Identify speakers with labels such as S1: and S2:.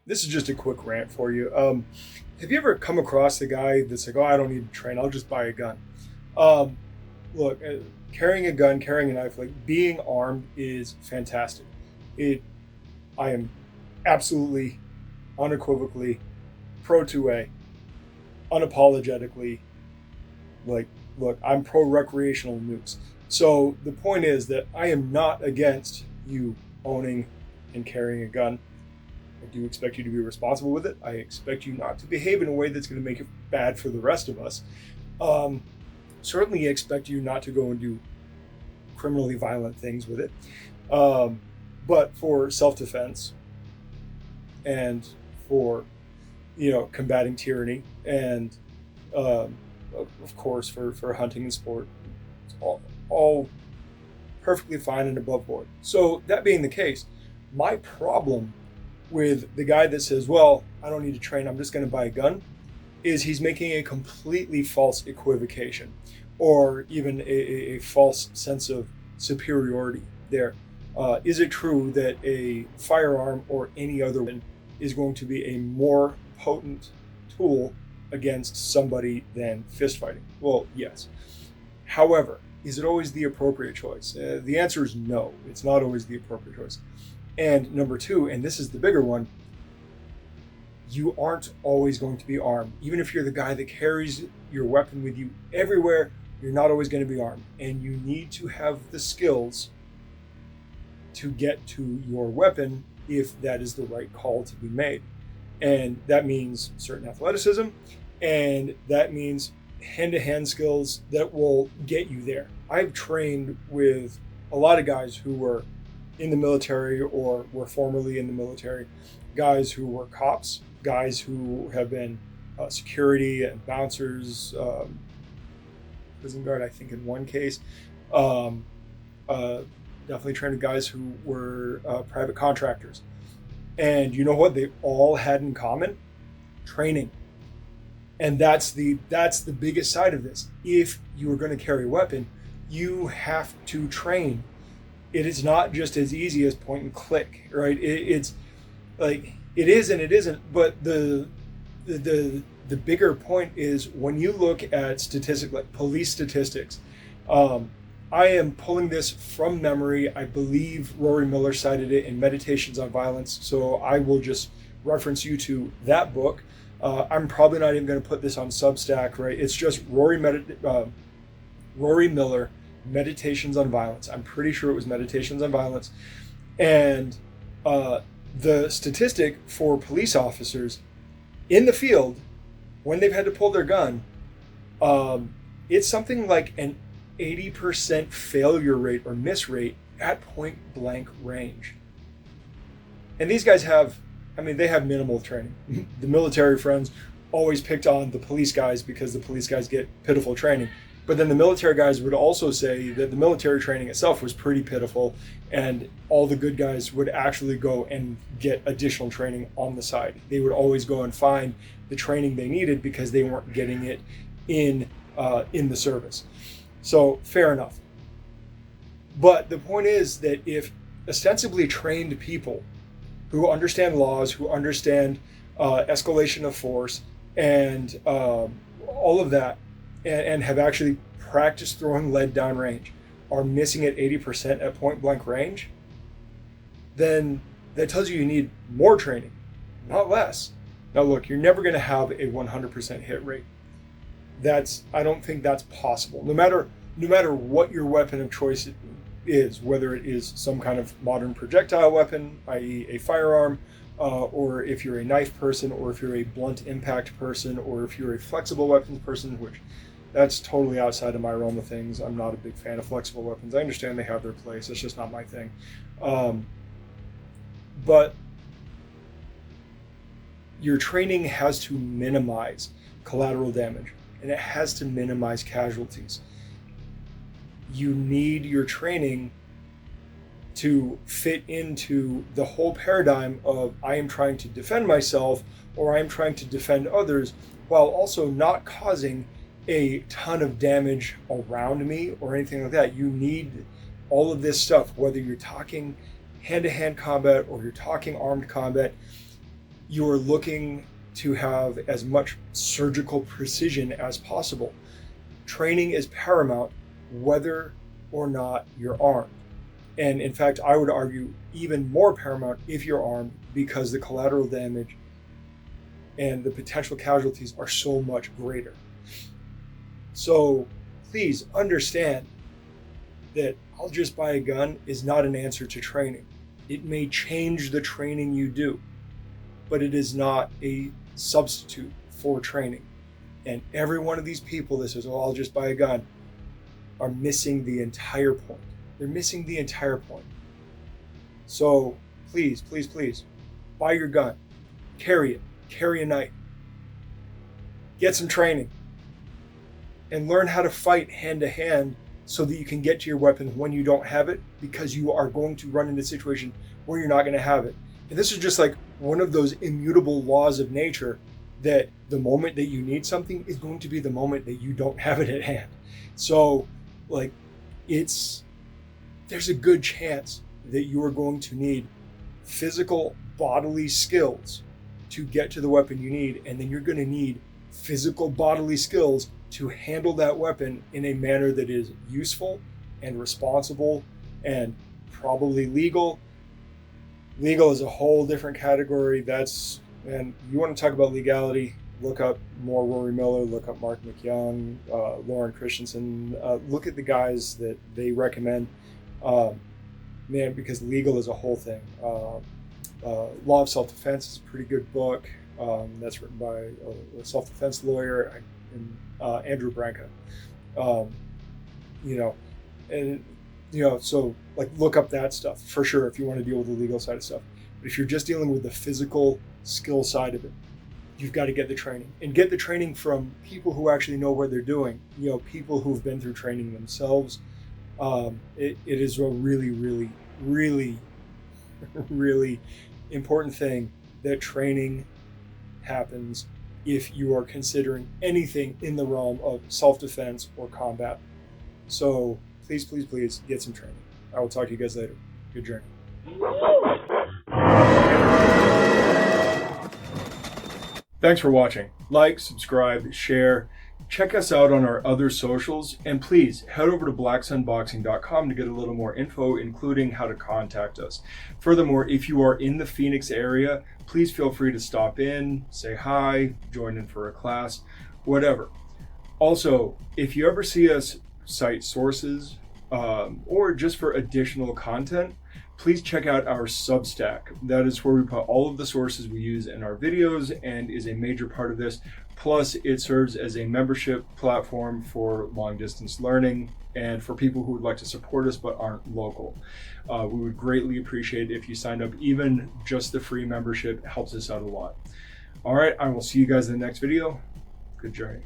S1: This is just a quick rant for you. Have you ever come across the guy that's like, "Oh, I don't need to train. I'll just buy a gun." Um, Look, carrying a gun, carrying a knife, like being armed is fantastic. It, I am absolutely, unequivocally, pro 2A, unapologetically, like, look, I'm pro recreational nukes. So the point is that I am not against you owning and carrying a gun. I do expect you to be responsible with it. I expect you not to behave in a way that's going to make it bad for the rest of us. Um, Certainly expect you not to go and do criminally violent things with it. Um, but for self-defense and for combating tyranny and um, of course for hunting and sport, it's all perfectly fine and above board. So that being the case, my problem with the guy that says, well, I don't need to train, I'm just going to buy a gun, is he's making a completely false equivocation or even a false sense of superiority there. Is it true that a firearm or any other weapon is going to be a more potent tool against somebody than fist fighting? Well, yes. However, is it always the appropriate choice? The answer is no, it's not always the appropriate choice. And number two, and this is the bigger one, you aren't always going to be armed. Even if you're the guy that carries your weapon with you everywhere, you're not always going to be armed. And you need to have the skills to get to your weapon if that is the right call to be made. And that means certain athleticism, and that means hand-to-hand skills that will get you there. I've trained with a lot of guys who were in the military or were formerly in the military, guys who were cops, guys who have been security and bouncers, prison guard, I think in one case. Um, Definitely trained with guys who were private contractors. And you know what they all had in common? Training. And that's the biggest side of this. If you are going to carry a weapon, you have to train. It is not just as easy as point and click, right? It's like it is and it isn't. But the bigger point is when you look at statistics, like police statistics. I am pulling this from memory. I believe Rory Miller cited it in Meditations on Violence, so I will just reference you to that book. I'm probably not even going to put this on Substack, right? It's just Rory Miller, Meditations on Violence. I'm pretty sure it was Meditations on Violence. And the statistic for police officers in the field, when they've had to pull their gun, it's something like an 80% failure rate or miss rate at point blank range. And these guys they have minimal training. The military friends always picked on the police guys because the police guys get pitiful training. But then the military guys would also say that the military training itself was pretty pitiful, and all the good guys would actually go and get additional training on the side. They would always go and find the training they needed because they weren't getting it in the service. So fair enough. But the point is that if ostensibly trained people who understand laws, who understand escalation of force and all of that, and have actually practiced throwing lead downrange, are missing at 80% at point blank range, then that tells you need more training, not less. Now look, you're never going to have a 100% hit rate. I don't think that's possible. No matter what your weapon of choice is, whether it is some kind of modern projectile weapon, i.e. a firearm, or if you're a knife person, or if you're a blunt impact person, or if you're a flexible weapons person, which that's totally outside of my realm of things. I'm not a big fan of flexible weapons. I understand they have their place. It's just not my thing. But your training has to minimize collateral damage, and it has to minimize casualties. You need your training to fit into the whole paradigm of I am trying to defend myself or I am trying to defend others while also not causing a ton of damage around me or anything like that. You need all of this stuff, whether you're talking hand-to-hand combat or you're talking armed combat. You are looking to have as much surgical precision as possible. Training is paramount whether or not you're armed. And in fact, I would argue even more paramount if you're armed, because the collateral damage and the potential casualties are so much greater. So please understand that I'll just buy a gun is not an answer to training. It may change the training you do, but it is not a substitute for training. And every one of these people that says, oh, I'll just buy a gun, are missing the entire point. They're missing the entire point. So please, please, please, buy your gun, carry it, carry a knife, get some training, and learn how to fight hand to hand so that you can get to your weapon when you don't have it, because you are going to run into a situation where you're not going to have it. And this is just like one of those immutable laws of nature, that the moment that you need something is going to be the moment that you don't have it at hand. So like there's a good chance that you are going to need physical bodily skills to get to the weapon you need, and then you're going to need physical bodily skills to handle that weapon in a manner that is useful and responsible and probably legal. Legal is a whole different category. And you want to talk about legality, look up more Rory Miller, look up Mark McYoung, Lauren Christensen, look at the guys that they recommend. Because legal is a whole thing. Law of Self-Defense is a pretty good book. That's written by a self-defense lawyer, Andrew Branca. So like look up that stuff for sure if you want to deal with the legal side of stuff. But if you're just dealing with the physical skill side of it, you've got to get the training, and get the training from people who actually know what they're doing. People who've been through training themselves. It is a really, really, really, really important thing that training happens if you are considering anything in the realm of self-defense or combat. So please, please, please get some training. I will talk to you guys later. Good journey. Thanks for watching. Like, subscribe, share. Check us out on our other socials, and please head over to blacksunboxing.com to get a little more info, including how to contact us. Furthermore, if you are in the Phoenix area, please feel free to stop in, say hi, join in for a class, whatever. Also, if you ever see us cite sources or just for additional content, please check out our Substack. That is where we put all of the sources we use in our videos and is a major part of this. Plus, it serves as a membership platform for long distance learning and for people who would like to support us but aren't local. We would greatly appreciate it if you signed up. Even just the free membership helps us out a lot. All right, I will see you guys in the next video. Good journey.